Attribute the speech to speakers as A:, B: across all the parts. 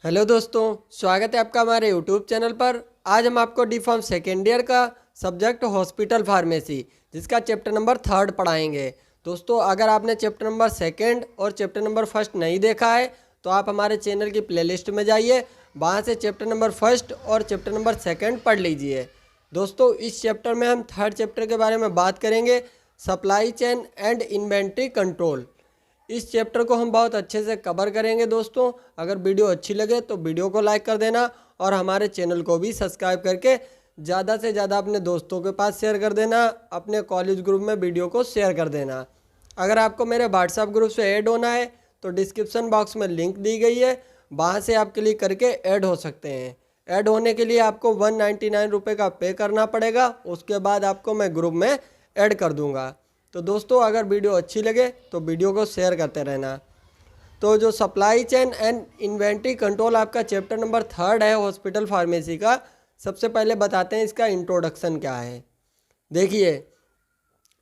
A: Hello दोस्तों, स्वागत है आपका हमारे यूट्यूब चैनल पर। आज हम आपको डी फार्म सेकेंड ईयर का सब्जेक्ट हॉस्पिटल फार्मेसी जिसका चैप्टर नंबर 3 पढ़ाएंगे। दोस्तों, अगर आपने चैप्टर नंबर 2 और चैप्टर नंबर 1 नहीं देखा है तो आप हमारे चैनल की प्लेलिस्ट में जाइए, वहाँ से चैप्टर नंबर 1 और चैप्टर नंबर 2 पढ़ लीजिए। दोस्तों, इस चैप्टर में हम 3rd चैप्टर के बारे में बात करेंगे, supply chain and inventory control. इस चैप्टर को हम बहुत अच्छे से कवर करेंगे। दोस्तों, अगर वीडियो अच्छी लगे तो वीडियो को लाइक कर देना और हमारे चैनल को भी सब्सक्राइब करके ज़्यादा से ज़्यादा अपने दोस्तों के पास शेयर कर देना, अपने कॉलेज ग्रुप में वीडियो को शेयर कर देना। अगर आपको मेरे व्हाट्सएप ग्रुप से ऐड होना है तो डिस्क्रिप्शन बॉक्स में लिंक दी गई है, वहाँ से आप क्लिक करके ऐड हो सकते हैं। ऐड होने के लिए आपको 199 रुपये का पे करना पड़ेगा, उसके बाद आपको मैं ग्रुप में ऐड कर दूँगा। तो दोस्तों, अगर वीडियो अच्छी लगे तो वीडियो को शेयर करते रहना। तो जो supply chain and inventory control आपका चैप्टर नंबर 3 है हॉस्पिटल फार्मेसी का, सबसे पहले बताते हैं इसका इंट्रोडक्शन क्या है। देखिए,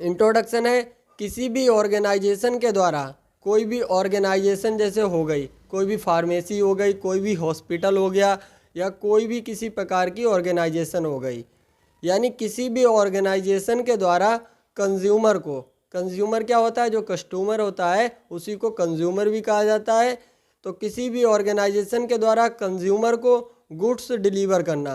A: इंट्रोडक्शन है किसी भी ऑर्गेनाइजेशन के द्वारा, कोई भी ऑर्गेनाइजेशन जैसे हो गई, कोई भी फार्मेसी हो गई, कोई भी हॉस्पिटल हो गया, या कोई भी किसी प्रकार की ऑर्गेनाइजेशन हो गई, यानी किसी भी ऑर्गेनाइजेशन के द्वारा कंज्यूमर को, कंज्यूमर क्या होता है, जो कस्टमर होता है उसी को कंज्यूमर भी कहा जाता है। तो किसी भी ऑर्गेनाइजेशन के द्वारा कंज्यूमर को गुड्स डिलीवर करना,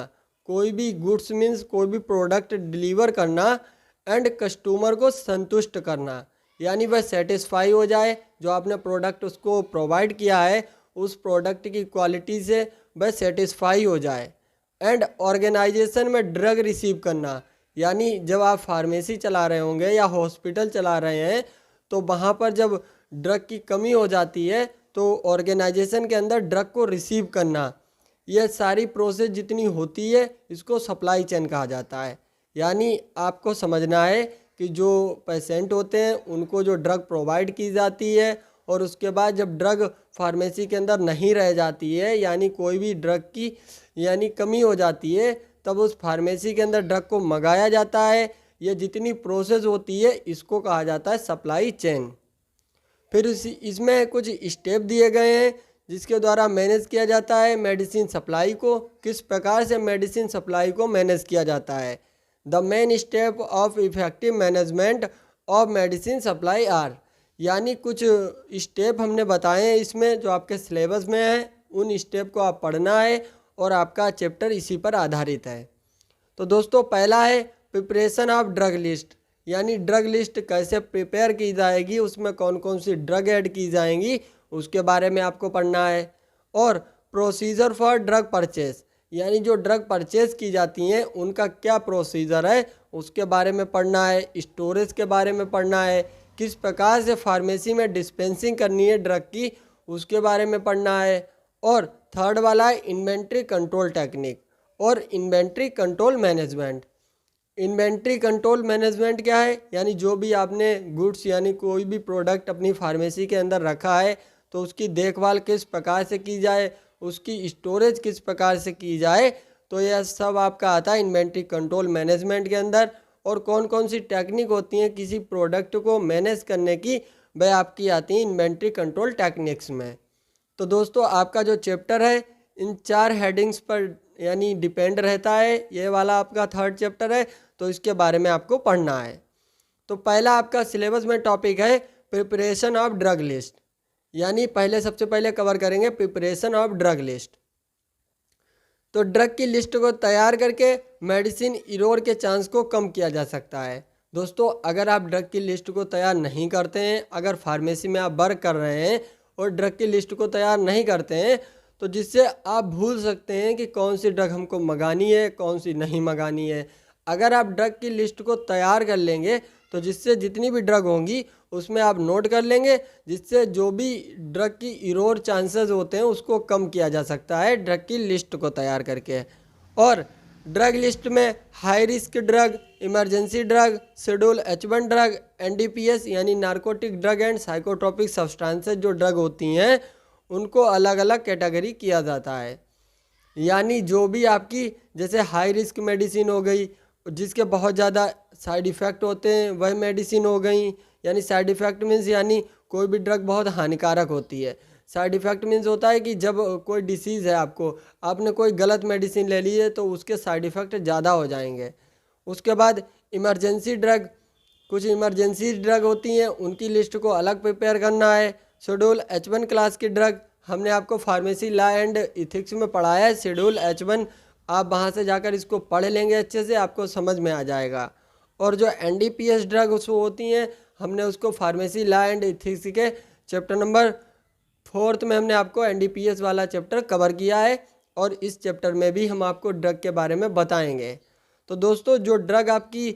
A: कोई भी गुड्स मीन्स कोई भी प्रोडक्ट डिलीवर करना, एंड कस्टमर को संतुष्ट करना, यानी वह सेटिस्फाई हो जाए, जो आपने प्रोडक्ट उसको प्रोवाइड किया है उस प्रोडक्ट की क्वालिटी से वह सेटिस्फाई हो जाए। एंड ऑर्गेनाइजेशन में ड्रग रिसीव करना, यानी जब आप फार्मेसी चला रहे होंगे या हॉस्पिटल चला रहे हैं तो वहाँ पर जब ड्रग की कमी हो जाती है तो ऑर्गेनाइजेशन के अंदर ड्रग को रिसीव करना, यह सारी प्रोसेस जितनी होती है इसको सप्लाई चेन कहा जाता है। यानी आपको समझना है कि जो पेशेंट होते हैं उनको जो ड्रग प्रोवाइड की जाती है, और उसके बाद जब ड्रग फार्मेसी के अंदर नहीं रह जाती है, यानी कोई भी ड्रग की यानी कमी हो जाती है, तब उस फार्मेसी के अंदर ड्रग को मंगाया जाता है। ये जितनी प्रोसेस होती है इसको कहा जाता है सप्लाई चेन। फिर इसमें कुछ स्टेप दिए गए हैं जिसके द्वारा मैनेज किया जाता है मेडिसिन सप्लाई को। किस प्रकार से मेडिसिन सप्लाई को मैनेज किया जाता है। The main step of effective management of medicine supply are, यानी कुछ स्टेप हमने बताए हैं इसमें जो आपके सिलेबस में है, उन स्टेप को आप पढ़ना है और आपका चैप्टर इसी पर आधारित है। तो दोस्तों, पहला है प्रिपरेशन ऑफ ड्रग लिस्ट, यानी ड्रग लिस्ट कैसे प्रिपेयर की जाएगी, उसमें कौन कौन सी ड्रग ऐड की जाएंगी उसके बारे में आपको पढ़ना है। और प्रोसीजर फॉर ड्रग परचेस, यानी जो ड्रग परचेस की जाती हैं उनका क्या प्रोसीजर है उसके बारे में पढ़ना है। स्टोरेज के बारे में पढ़ना है, किस प्रकार से फार्मेसी में डिस्पेंसिंग करनी है ड्रग की उसके बारे में पढ़ना है। और थर्ड वाला है इन्वेंट्री कंट्रोल टेक्निक और inventory control management. Inventory control management क्या है, यानी जो भी आपने गुड्स यानी कोई भी प्रोडक्ट अपनी फार्मेसी के अंदर रखा है तो उसकी देखभाल किस प्रकार से की जाए, उसकी स्टोरेज किस प्रकार से की जाए, तो यह सब आपका आता है इन्वेंट्री कंट्रोल मैनेजमेंट के अंदर। और कौन कौन सी टेक्निक होती हैं किसी प्रोडक्ट को मैनेज करने की, वह आपकी आती है इन्वेंट्री कंट्रोल टेक्निक्स में। तो दोस्तों, आपका जो चैप्टर है इन 4 हेडिंग्स पर यानी डिपेंड रहता है। ये वाला आपका 3rd चैप्टर है तो इसके बारे में आपको पढ़ना है। तो पहला आपका सिलेबस में टॉपिक है प्रिपरेशन ऑफ ड्रग लिस्ट, यानी सबसे पहले कवर करेंगे प्रिपरेशन ऑफ ड्रग लिस्ट। तो ड्रग की लिस्ट को तैयार करके मेडिसिन इरोर के चांस को कम किया जा सकता है। दोस्तों, अगर आप ड्रग की लिस्ट को तैयार नहीं करते हैं, अगर फार्मेसी में आप वर्क कर रहे हैं और ड्रग की लिस्ट को तैयार नहीं करते हैं, तो जिससे आप भूल सकते हैं कि कौन सी ड्रग हमको मंगानी है कौन सी नहीं मंगानी है। अगर आप ड्रग की लिस्ट को तैयार कर लेंगे तो जिससे जितनी भी ड्रग होंगी उसमें आप नोट कर लेंगे, जिससे जो भी ड्रग की इरोर चांसेस होते हैं उसको कम किया जा सकता है ड्रग की लिस्ट को तैयार करके। और ड्रग लिस्ट में high risk drug, emergency drug, schedule H1 drug, NDPS यानी narcotic drug and psychotropic substances जो ड्रग होती हैं उनको अलग अलग कैटेगरी किया जाता है। यानी जो भी आपकी जैसे हाई रिस्क मेडिसिन हो गई जिसके बहुत ज़्यादा साइड इफ़ेक्ट होते हैं वह मेडिसिन हो गई, यानी साइड इफ़ेक्ट मीन्स यानी कोई भी ड्रग बहुत हानिकारक होती है, साइड इफ़ेक्ट मीन्स होता है कि जब कोई डिसीज़ है आपको, आपने कोई गलत मेडिसिन ले ली है तो उसके साइड इफ़ेक्ट ज़्यादा हो जाएंगे। उसके बाद इमरजेंसी ड्रग, कुछ इमरजेंसी ड्रग होती हैं उनकी लिस्ट को अलग प्रिपेयर करना है। शेड्यूल H1 क्लास की ड्रग हमने आपको फार्मेसी लॉ एंड इथिक्स में पढ़ाया है, शेड्यूल H1, आप वहाँ से जाकर इसको पढ़ लेंगे अच्छे से, आपको समझ में आ जाएगा। और जो NDPS ड्रग उसको होती हैं हमने उसको फार्मेसी लॉ एंड इथिक्स के चैप्टर नंबर 4 में हमने आपको NDPS वाला चैप्टर कवर किया है और इस चैप्टर में भी हम आपको ड्रग के बारे में बताएंगे। तो दोस्तों जो ड्रग आपकी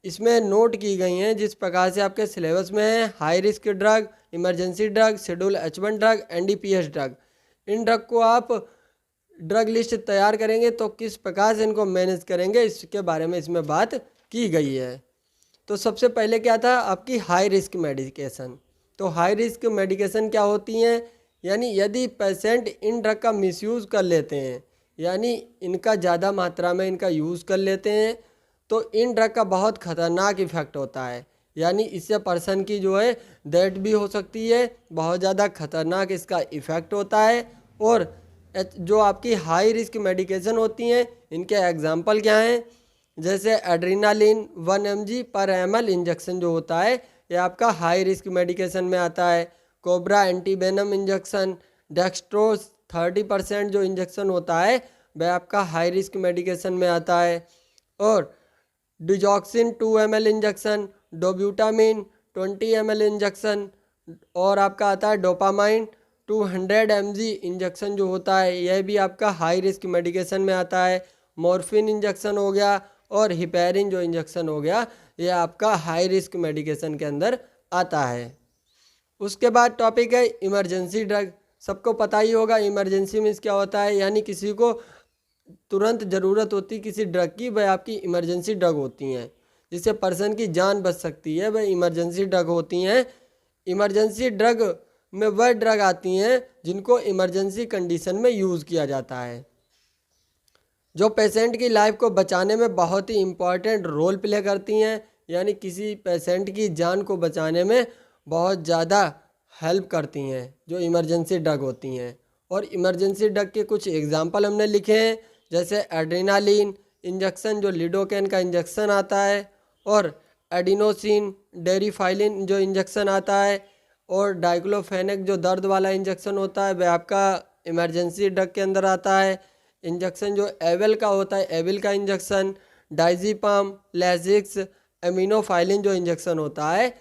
A: इसमें नोट की गई हैं जिस प्रकार से आपके सिलेबस में है, high risk drug, emergency drug, schedule H1 drug, NDPS drug, इन ड्रग को आप ड्रग लिस्ट तैयार करेंगे तो किस प्रकार से इनको मैनेज करेंगे इसके बारे में इसमें बात की गई है। तो सबसे पहले क्या था आपकी हाई रिस्क मेडिकेशन। तो हाई रिस्क मेडिकेशन क्या होती हैं, यानी यदि पेशेंट इन ड्रग का मिसयूज़ कर लेते हैं, यानी इनका ज़्यादा मात्रा में इनका यूज़ कर लेते हैं तो इन ड्रग का बहुत ख़तरनाक इफ़ेक्ट होता है, यानी इससे पर्सन की जो है डेथ भी हो सकती है, बहुत ज़्यादा खतरनाक इसका इफ़ेक्ट होता है। और जो आपकी हाई रिस्क मेडिकेशन होती हैं इनके एग्जांपल क्या हैं, जैसे एड्रेनालिन 1 mg पर ml इंजेक्शन जो होता है ये आपका हाई रिस्क मेडिकेशन में आता है। कोबरा एंटीवेनम इंजेक्शन, डेक्स्ट्रोज 30% जो इंजेक्शन होता है वह आपका हाई रिस्क मेडिकेशन में आता है। और digoxin 2 ml injection, dobutamine 20 ml injection, और आपका आता है डोपामाइन 200 mg इंजेक्शन जो होता है यह भी आपका हाई रिस्क मेडिकेशन में आता है। मॉर्फिन इंजेक्शन हो गया और हिपेरिन जो इंजेक्शन हो गया यह आपका हाई रिस्क मेडिकेशन के अंदर आता है। उसके बाद टॉपिक है इमरजेंसी ड्रग। सबको पता ही होगा इमरजेंसी मीन्स क्या होता है, यानी किसी को तुरंत ज़रूरत होती किसी ड्रग की, वह आपकी इमरजेंसी ड्रग होती हैं, जिससे पर्सन की जान बच सकती है, वह इमरजेंसी ड्रग होती हैं। इमरजेंसी ड्रग में वह ड्रग आती हैं जिनको इमरजेंसी कंडीशन में यूज़ किया जाता है, जो पेशेंट की लाइफ को बचाने में बहुत ही इम्पॉर्टेंट रोल प्ले करती हैं, यानी किसी पेशेंट की जान को बचाने में बहुत ज़्यादा हेल्प करती हैं जो इमरजेंसी ड्रग होती हैं। और इमरजेंसी ड्रग के कुछ एग्जांपल हमने लिखे हैं, जैसे एड्रेनालिन इंजेक्शन जो लिडोकेन का इंजेक्शन आता है, और एडिनोसिन डेरिफाइलिन जो इंजेक्शन आता है, और डाइक्लोफेनेक जो दर्द वाला इंजेक्शन होता है वह आपका इमरजेंसी ड्रग के अंदर आता है। इंजेक्शन जो एविल का होता है, एविल का इंजेक्शन, डाइजीपाम, लेजिक्स, एमिनोफाइलिन जो इंजेक्शन होता है,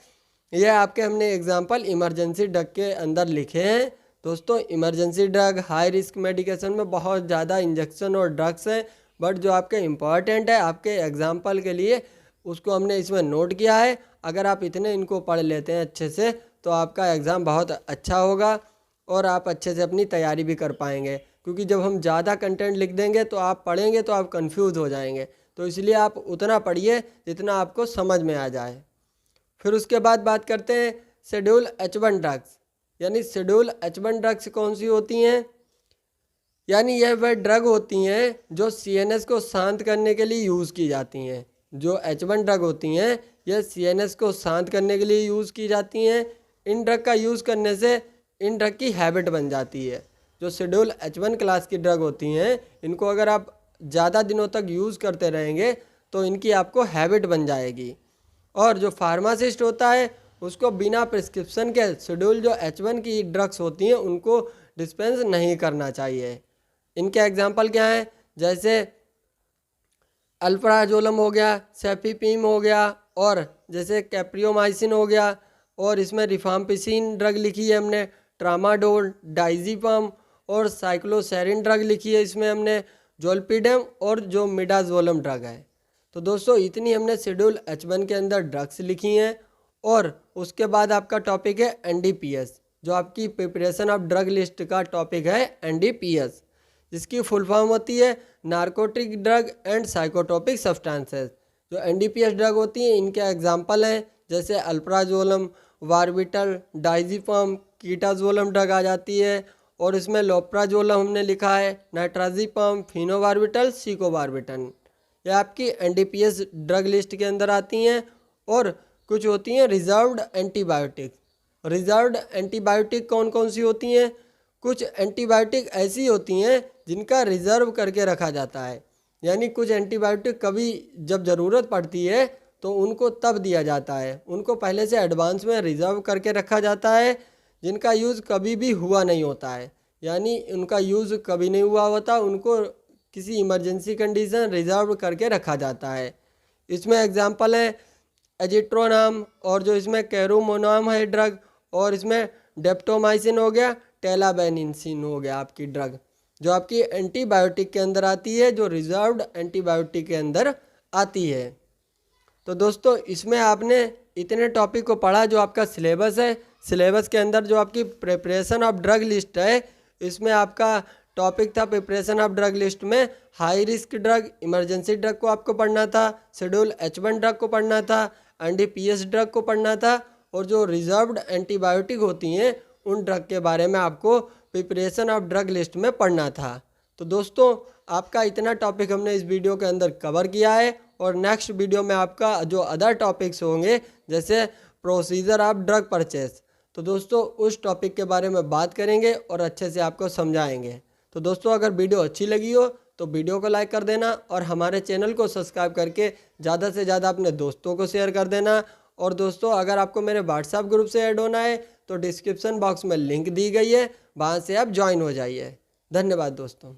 A: यह आपके हमने एग्जांपल इमरजेंसी ड्रग के अंदर लिखे हैं। दोस्तों emergency drug high risk medication में बहुत ज़्यादा इंजेक्शन और ड्रग्स हैं, बट जो आपके इम्पॉर्टेंट है आपके एग्जांपल के लिए उसको हमने इसमें नोट किया है। अगर आप इतने इनको पढ़ लेते हैं अच्छे से तो आपका एग्ज़ाम बहुत अच्छा होगा और आप अच्छे से अपनी तैयारी भी कर पाएंगे, क्योंकि जब हम ज़्यादा कंटेंट लिख देंगे तो आप पढ़ेंगे तो आप कंफ्यूज हो जाएंगे, तो इसलिए आप उतना पढ़िए जितना आपको समझ में आ जाए। फिर उसके बाद बात करते हैं शेड्यूल H1 ड्रग्स। यानी शेड्यूल H1 ड्रग्स कौन सी होती हैं, यानी यह वह ड्रग होती हैं जो CNS को शांत करने के लिए यूज़ की जाती हैं। जो H1 ड्रग होती हैं यह CNS को शांत करने के लिए यूज़ की जाती हैं। इन ड्रग का यूज़ करने से इन ड्रग की हैबिट बन जाती है। जो शेड्यूल H1 क्लास की ड्रग होती हैं इनको अगर आप ज़्यादा दिनों तक यूज़ करते रहेंगे तो इनकी आपको हैबिट बन जाएगी। और जो फार्मासिस्ट होता है उसको बिना प्रिस्क्रिप्शन के शेड्यूल जो H1 की ड्रग्स होती हैं उनको डिस्पेंस नहीं करना चाहिए। इनके एग्जांपल क्या हैं, जैसे अल्प्राजोलम हो गया, सेफीपीम हो गया, और जैसे कैप्रियोमाइसिन हो गया, और इसमें रिफाम्पिसिन ड्रग लिखी है हमने, ट्रामाडोल, डाइजीपाम और साइक्लोसेरिन ड्रग लिखी है इसमें हमने, जोल्पिडेम और जो मिडाजोलम ड्रग है। तो दोस्तों इतनी हमने शेड्यूल H1 के अंदर ड्रग्स लिखी हैं। और उसके बाद आपका टॉपिक है NDPS, जो आपकी प्रिपरेशन ऑफ ड्रग लिस्ट का टॉपिक है NDPS, जिसकी फुल फॉर्म होती है narcotic drug and psychotropic substances. जो NDPS ड्रग होती हैं इनके एग्जांपल हैं जैसे अल्प्राजोलम, वार्बिटल, डाइजीपाम, कीटाजोलम ड्रग आ जाती है, और इसमें लोप्राजोलम हमने लिखा है, नाइट्राजीपाम, फिनोवार्बिटल, सीकोवार्बिटन, ये आपकी NDPS ड्रग लिस्ट के अंदर आती हैं। और कुछ होती हैं रिजर्व्ड एंटीबायोटिक्स, रिजर्व्ड एंटीबायोटिक कौन कौन सी होती हैं? कुछ एंटीबायोटिक ऐसी होती हैं जिनका रिजर्व करके रखा जाता है, यानी कुछ एंटीबायोटिक कभी जब ज़रूरत पड़ती है तो उनको तब दिया जाता है, उनको पहले से एडवांस में रिजर्व करके रखा जाता है, जिनका यूज़ कभी भी हुआ नहीं होता है, यानी उनका यूज़ कभी नहीं हुआ होता, उनको किसी इमरजेंसी कंडीशन रिजर्व करके रखा जाता है। इसमें एग्जांपल है एजिट्रोनाम, और जो इसमें कैरोमोनाम है ड्रग, और इसमें डेप्टोमाइसिन हो गया, टेलाबेनिसिन हो गया आपकी ड्रग, जो आपकी एंटीबायोटिक के अंदर आती है, जो रिजर्व्ड एंटीबायोटिक के अंदर आती है। तो दोस्तों इसमें आपने इतने टॉपिक को पढ़ा जो आपका सिलेबस है। सिलेबस के अंदर जो आपकी प्रिपरेशन ऑफ ड्रग लिस्ट है, इसमें आपका टॉपिक था प्रिपरेशन ऑफ ड्रग लिस्ट में high risk drug, emergency drug को आपको पढ़ना था, शेड्यूल H1 ड्रग को पढ़ना था, NDPS ड्रग को पढ़ना था, और जो रिजर्व्ड एंटीबायोटिक होती हैं उन ड्रग के बारे में आपको प्रिपरेशन ऑफ ड्रग लिस्ट में पढ़ना था। तो दोस्तों आपका इतना टॉपिक हमने इस वीडियो के अंदर कवर किया है, और नेक्स्ट वीडियो में आपका जो अदर टॉपिक्स होंगे जैसे प्रोसीजर ऑफ ड्रग परचेस, तो दोस्तों उस टॉपिक के बारे में बात करेंगे और अच्छे से आपको समझाएंगे। तो दोस्तों अगर वीडियो अच्छी लगी हो तो वीडियो को लाइक कर देना, और हमारे चैनल को सब्सक्राइब करके ज़्यादा से ज़्यादा अपने दोस्तों को शेयर कर देना। और दोस्तों अगर आपको मेरे व्हाट्सएप ग्रुप से ऐड होना है तो डिस्क्रिप्शन बॉक्स में लिंक दी गई है, वहाँ से आप ज्वाइन हो जाइए। धन्यवाद दोस्तों।